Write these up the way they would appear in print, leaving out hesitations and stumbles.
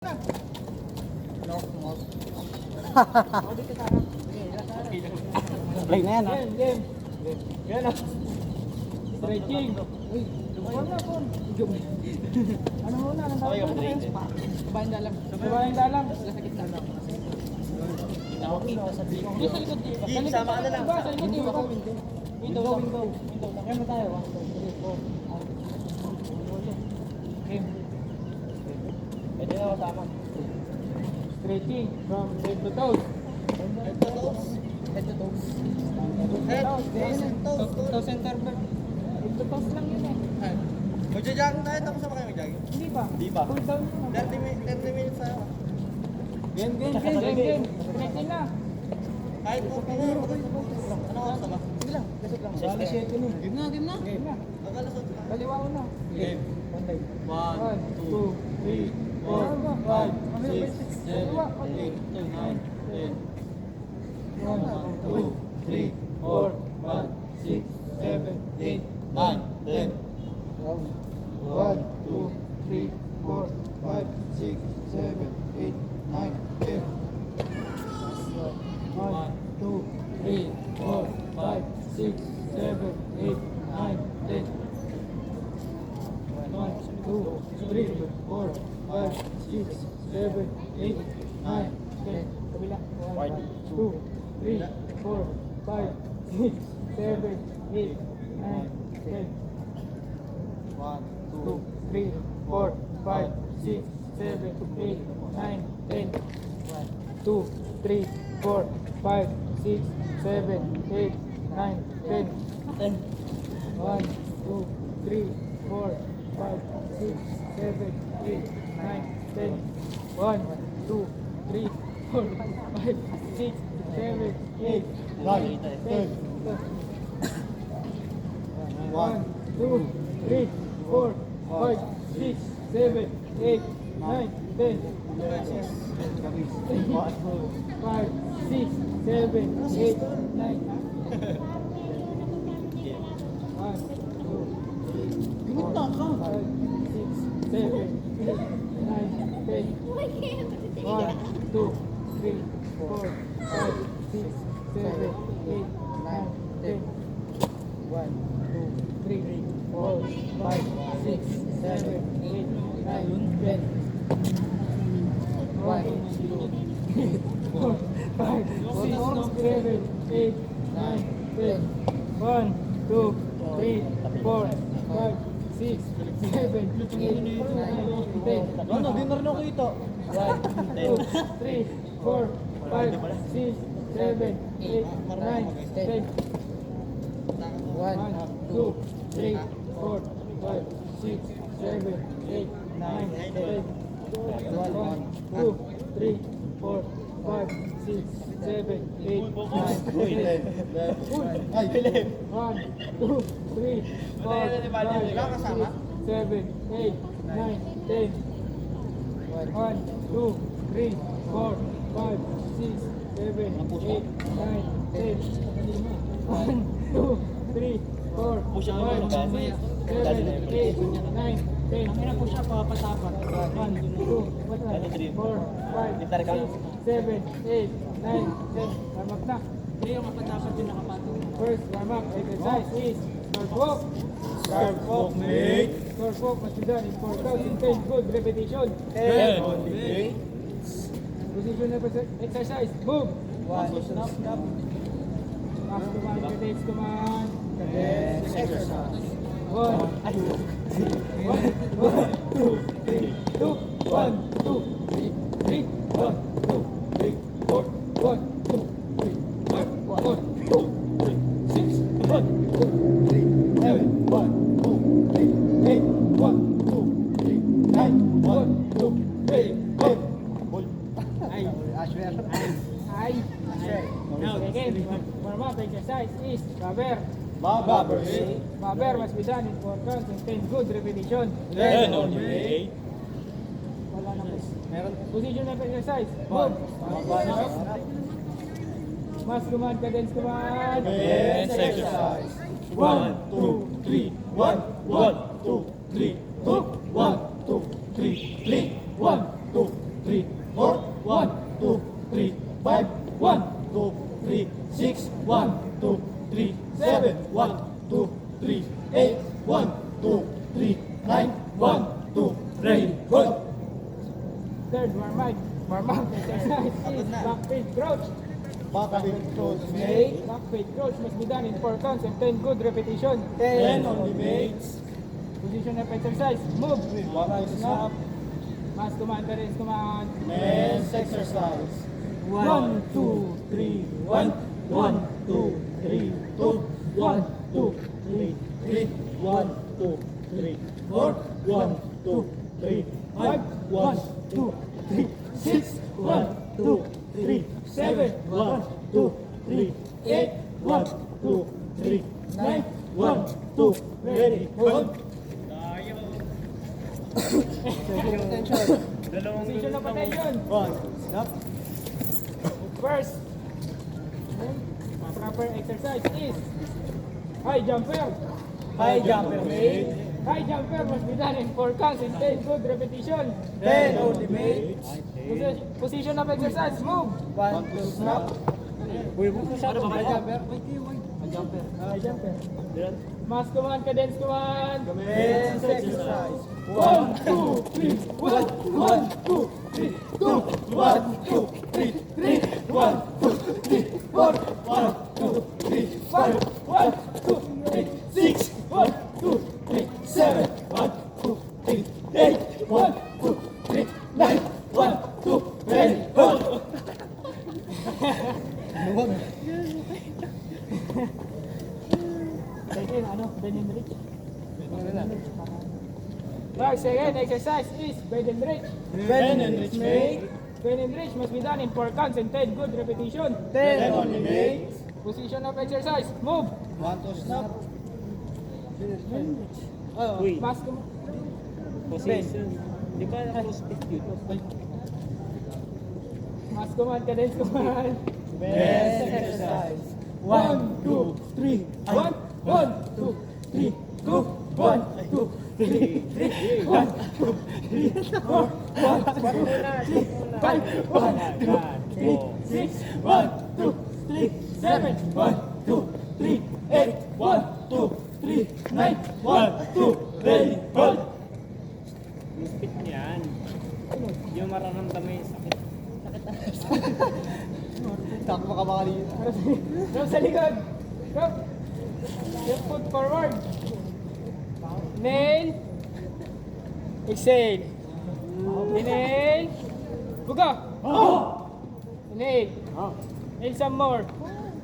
Play na yan, ha? Game. Yan o. Stretching. Uy, lumayan na po. Ano muna? Anong tawag mo na? Sabayan dalang. Sabayan dalang. Sa gitna lang. Sa likod. Sama ka na lang. Sa likod. Window. Kaya mo tayo. 1, 2, 3, 4. Game. Pwede na ako sama. Stretching from head to toes. Head to toes. Head to toes. Toes and turban. Head to toes lang yun eh. Magja-jogging tayo, tapos sama kayo mag-jogging. Hindi pa. Cool down yun. 30 minutes tayo. Game. Stretching na. Kahit po, ano oras na ba? Sige lang. Gasot lang. Bali, 7 nun. Game na. Akala sa Kaliwa ko na. Game. 1, 2, 3, 4, 5, 6, 7, 8, 9, 10. 1, 2, 3, 4, 5, 6, 7, 8, 9, 10. 1, 2, 3, 4, 5, 6, 7, 8, 9, 10. 1, 2, 3, 4, 5, 6, 7, 8, 9, 10. 1, 2, 3, 4, 5, 6, 7, 8, 9, 10. Kabila. 1, 2, 3, 4, 5, 6, 7, 8, 9, 10. 1, 2, 3, 4, 5, 6, 7, 8, 9, 10. 2, 3, 4, 5, 6, 7, 8, 9, 10. 1, 2, 3, 4, 5, 6, 7, 8, 9, 10. 1, 2, 3, 4, 5, 6, 7, 8, 9, 10. 1, 2, 3, 4, 5, 6, 7, 8, 9, 10. 5, 6, 7, 8, 9. 1, 2, 3, 4, 5, 6, 7, 8, 9, 10. 1, 2, 3, 4, 5, 6, 7, 8, 9, 10. 1, 2, 3, 4, 5, 6, 7, 8, 9, 10. 1, 2, 3, 4, 5, 6, 7, 8, 9, 10. 1, 2, 3, 4, 5, 6, 7, 8, 9, 10. Ano, di na rin ako ito. 1, 2, 3, 4, 5, 6, 7, 8, 9, 10. 1, 2, 3, 4, 5, 6, 7, 8, 9, 10. 1, 2, 3, 4, 5, 6, 7, 8, 9, 10. 1, 2, 3, 4, 5, 6, 7, 8, 9, 10. 1, 2, 3, 4, 5, 6, 7, 8, 9, 10. 1, 2, 3, 4, 5, 6, 7, 8, 9, 10. Ang ina po siya papatapat. 1, 2, 3, 4, 5, 6, 7, 8, 9, 10. Warm up na. Hindi yung kapatapat yung nakapatong. First warm up exercise is short walk. Start walk, mate. Short walk must be done in 4,010 good repetition. 10 on the 8. Position exercise. Move. 1, stop. Max command, cadence command. Next exercise. 1, 2, 3, 2, 1, 2, 3, 3, 1, 2, 3, 4, 1, 2, 3, 5, 1, 2, 3, 6, 1, 2, 3, 7, 1, 2, 3, 8, 1, 2, 3, 9, 1, 2, 3, 10. Ay. Now again, warm up exercise is rubber. Bobber. Rubber must be done in 4 counts and 10 good repetition. 10 on the 8. Wala na po. Meron. Position of exercise. Move. Mass command, cadence command. Next exercise. 1, 2, 3, 1, 1, 2, 3, 2, 1, 2, 3, 3, 1, 2, Third, warm up exercise is back page crouch. Back approach made. Back page crouch must be done in 4 counts and 10 good repetition. 10 only mates. Position of exercise, move. One snap. Mas command, release command. Men's exercise. 1, 2, 3, 1, 1, 2, 3, 2, 1, 2, 3, 3, 1, 2, 3, 4, 1, 2, 3, 5, 1, 2, 3, 6, 1, 2, 3, 7, 1, 2, 3, 8, 1, 2, 3, 9, 1, 2, ready, hold. Position of attention. One, snap. First, proper exercise is high jumper. High jumper made. High jumper must be done in 4 counts and 10 good repetition. 10 only mates. Position of exercise, move. 1, 2, snap. High jumper. Mas command, cadence command. Men's exercise. 1, 2, 3, 1, 1, 2, 3, 2, 1, 2, 3, 3, 1, 2, 3, 4, 1, 2, 3, 5, 1, 2, 3, 6, 1, 2, 3, 7, 1, 2, 3, 8, 1, 2, 3, 9, 1, 2, ready, hold. Second, bend and reach. Right, second exercise is bend and reach. Bend and reach made. Bend and reach must be done in 4 counts and 10 good repetition. 10 only made. Position of exercise, move. 1, 2, snap. Mas command. Position. Di ba crossfit yun? Mas command, cadence command. Men's exercise. 1, 2, 3, 1, 1, 2, 3, 2, 1, 2, 3, 3, 1, 2, 3, 4, 1, 2, 3, 5, 1, 2, 3, 6, 1, 2, 3, 7, 1, 2, 3, 8, 1, 2, 3, 9, 1, 2, ready, hold. Crossfit niyan. Yung mararamdaman yung sakit. Takbo ka baka dito. Drop sa likod. Drop. Your foot forward. Inhale. Exhale. Inhale. Buga. Inhale. Inhale some more.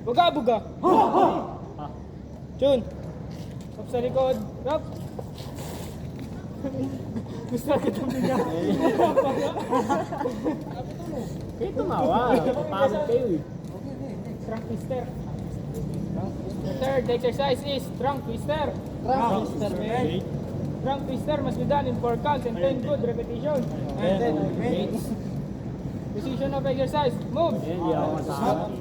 Buga, buga. Chun. Drop sa likod. Drop. Gusto ka tabi niya. Kayo tumawa. Pagod kayo eh. Trunk twister. The third exercise is trunk twister. Twister made. Trunk twister must be done in 4 counts and 10 good repetition. 10 only made. Position of exercise, move. Ayan, di ako masakit.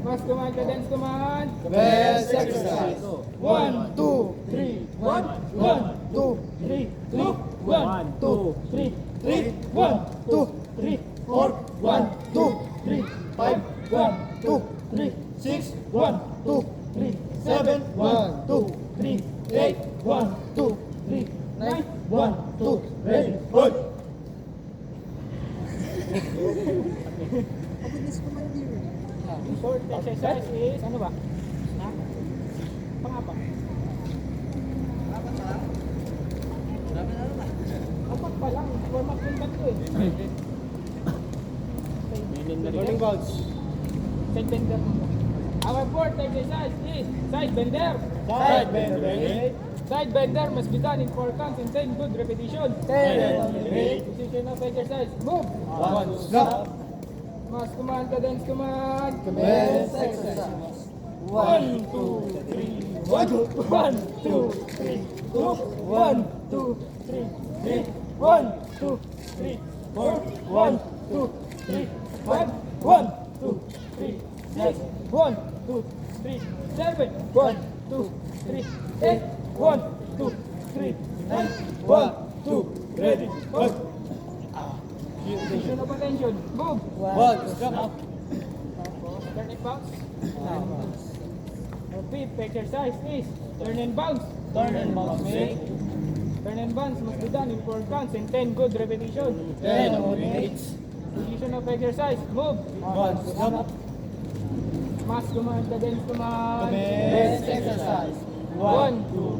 Mas command, cadence command. Men's exercise. 1, 2, 3, 1, 1, 2, 3, 3, 1, 2, 3, 3, 1, 2, 3, 4, 1, 2, 3, 5, 1, 2, 3, 6, 1, 2, 3, 7, 1, 2, 3, 8, 1, 2, 3, 9, 1, 2, ready, hold. Short exercise is, ano ba? Pang-apat. Apat pa lang, warm up yung bato eh. Rolling balls. Side bender. Our fourth exercise is side bender. Side bend made. Side bender must be done in 4 counts and 10 good repetition. 10 only made. Position of exercise, move. 1, snap. Mas command, cadence command. Men's exercise. 1, 2, 3, 1, 1, 2, 3, 2, 1, 2, 3, 3, 1, 2, 3, 4, 1, 2, 3, 5, 1, 2, 3, 6, 1, 2, 3, 7, 1, 2, 3, 8, 1, 2, 3, 9, 1, 2, ready, hold. Position of attention, move. 1, snap. Turn and bounce. Our fifth exercise is turn and bounce. Turn and bounce made. Turn and bounce must be done in 4 counts and 10 good repetitions. 10 minutes. Position of exercise. Move. 1, stop. Mas command, cadence command. Commence exercise. 1, 2,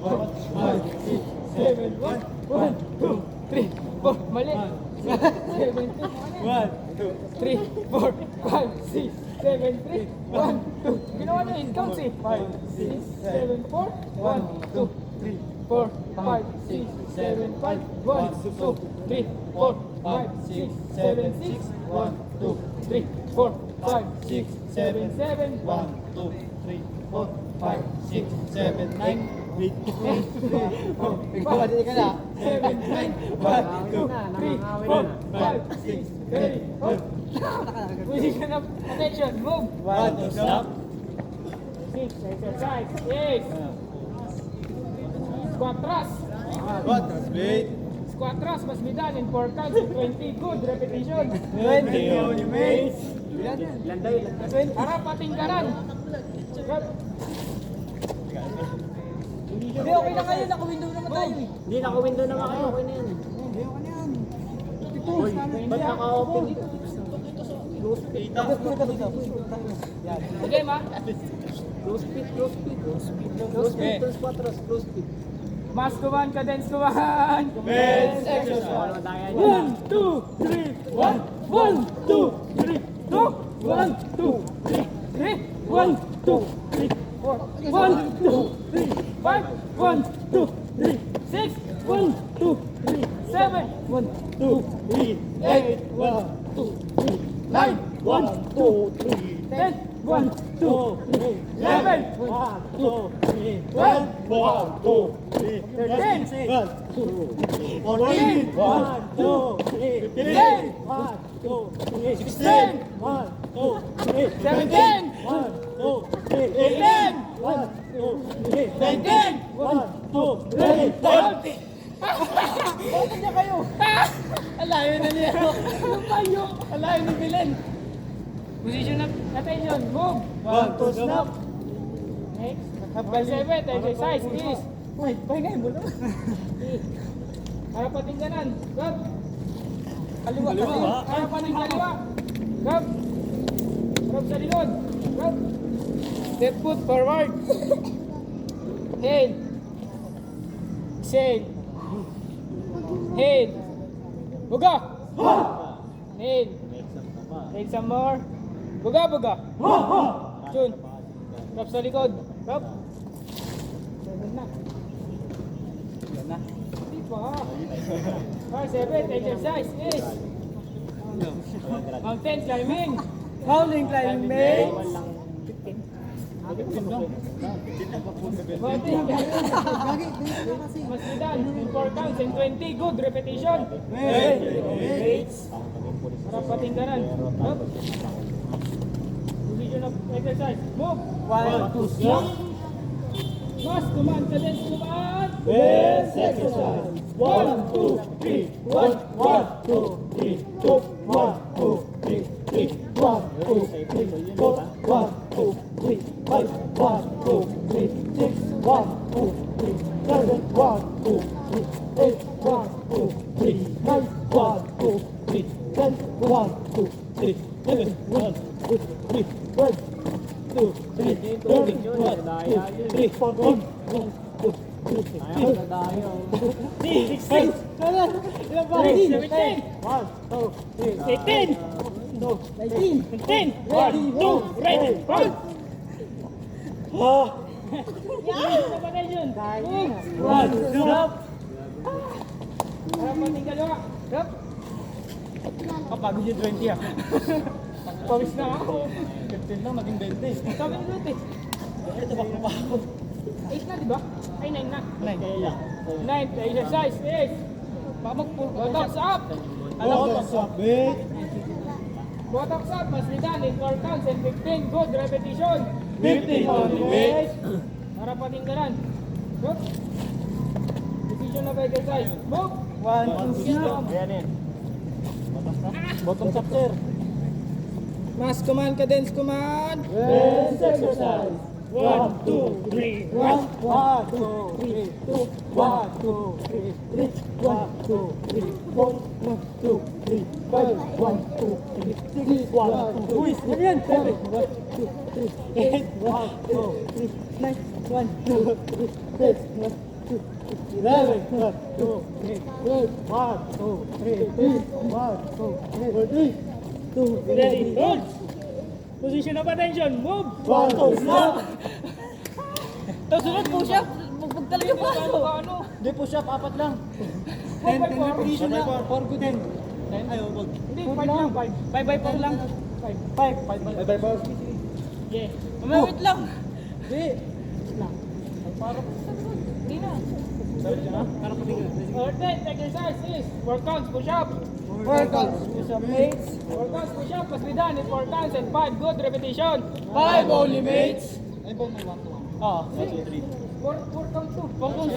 4, 5, 6, 7, 1, 1, 2, 3, 4, mali. 7, 1, 2, 3, 4, 5, 6, 7, 3, 1, 2. Ginawa nyo in counts eh. 5, 6, 7, 4, 1, 2, 3, 4, 5, 6, 7, 5, 1, 2, 3, 4, 5, 6, 7, 6, 1, 2, 3, 4, 5, 6, 7, 7, 1, 2, 3, 4, 5, 6, 7, 9, 8, 7, 9, 1, 2, 3, 4, 5, 6, 7, 4. Position of attention, move. 1, stop. 6, exercise, 8. Squat thrust. What? Translate. Squat thrust must be done in 4 counts and 20 good repetition. 20 minutes. Harap ating kanan. Hindi, okay na kayo. Naka-window naman tayo eh. Hindi, naka-window naman kayo. Okay na yan. Hindi, okay na yan. Ba't naka-open dito? Tapos puro ka dito. Yan. Sige ma. Close speed, close speed. Close speed, close quattros, close speed. Mas kuman, cadence kuman. Commence exercise. 1, 2, 3, 1, 1, 2, 3, 2, 1, 2, 3, 3, 1, 2, 3, 4, 1, 2, 3, 5, 1, 2, 3, 6, 1, 2, 3, 7, 1, 2, 3, 8, 1, 2, 3, 9, 1, 2, 3, 10, 1, 2, 3, 11, 1, 2, 3, 12, 1, 2, 3, 13, 1, 2, 14, 1, 2, 3, 15, 1, 2, 3, 16, 1, 2, 3, 17, 1, 2, 3, 18, 1, 2, 3, 19, 1, 2, 3, 20. Bakit niya kayo? Alayo na niya. Ano pa yun? Alayo ni Belen. Position of attention. Move. 1, 2, stop. Next. By 7, exercise is. Uy, pahingayin mo naman. Harap ating kanan. Gab. Kaliwa. Harap ating kaliwa. Gab. Harap sa likod. Gab. Step foot forward. Inhale. Exhale. Inhale. Buga. Inhale. Take some more. Buga, buga. Jun. Drop sa likod. Drop. Seven na. Hindi pa. Par 7, exercise is mountain climbing. Howling climbing. Mountain climbing. Must be done in 4 counts and 20 good repetition. Harap ating kanan. Drop. Position of exercise. Move. 1, 2, stop. Mas command, cadence command. Commence exercise. 1, 2, 3, 1, 1, 2, 3, 2, 1, 2, 3, 3, 1, 2, 3, 4, 1, 2, 3, 5, 1, 2, 3, 6, 1, 2, 3, 7, 1, 2, 3, 8, 1, 2, 3, 9, 1, 2, 3, 10, 1, 2, 3, 11, 1, 2, 3, 12, 2, 3, 13, 1, 2, 3, 14, 1, 2, 3, 16, 17, 1, 2, 3, 18, 2, 19, 15, 1, 2, ready, front. Attention. Move. 1, stop. Harap ating kaliwa. Drop. Kapagod yung 20 ah. Pawis na ako. 15 lang, naging 20. Sabi ni Ruth eh. Ito ba ako? 8 na, di ba? Ay, 9 na. 9 lang. 9, exercise is buttocks up. Ano ko to? Sabit. Buttocks up must be done in 4 counts and 15 good repetition. 15 only weight. Harap ating kanan. Drop. Position of exercise. Move. 1, 2, stop. Ayan yan. Bottom up, sir. Mas command, cadence command. Commence exercise. 1, 2, 3, 1. 1, 2, 3, 2, 1, 2, 3, 3, 1, 2, 3, 4, 1, 2, 3, 5, 1, 2, 3, 6, 1, 2, 3, 7, 1, 2, 3, 8, 1, 2, 3, 9, 1, 2, 3, 10, 1, 2, 11, 1, 2, 3, 12, 1, 2, 3, 1, 2, 3, 2, Ready, hold. Position of attention, move. 1, 2, stop! Tapos sunod po siya. Bugbog talaga pa ako. Ano? Hindi po siya, apat lang. 10 repetition na. 4 good. 10. Ayaw, wag. Hindi, 5 lang, 5. 5 by 4 lang. 5. Bye bye. Yeah. Mamaya, wait lang. Hindi. Hindi na. Our 10th exercise is 4 counts push-up. 4 counts. Push-up mates. 4 counts push-up must be done in 4 counts and 5 good repetition. 5 only, mates. Ay, ba may 1 to 1? Ah, 4 counts to. 4 counts.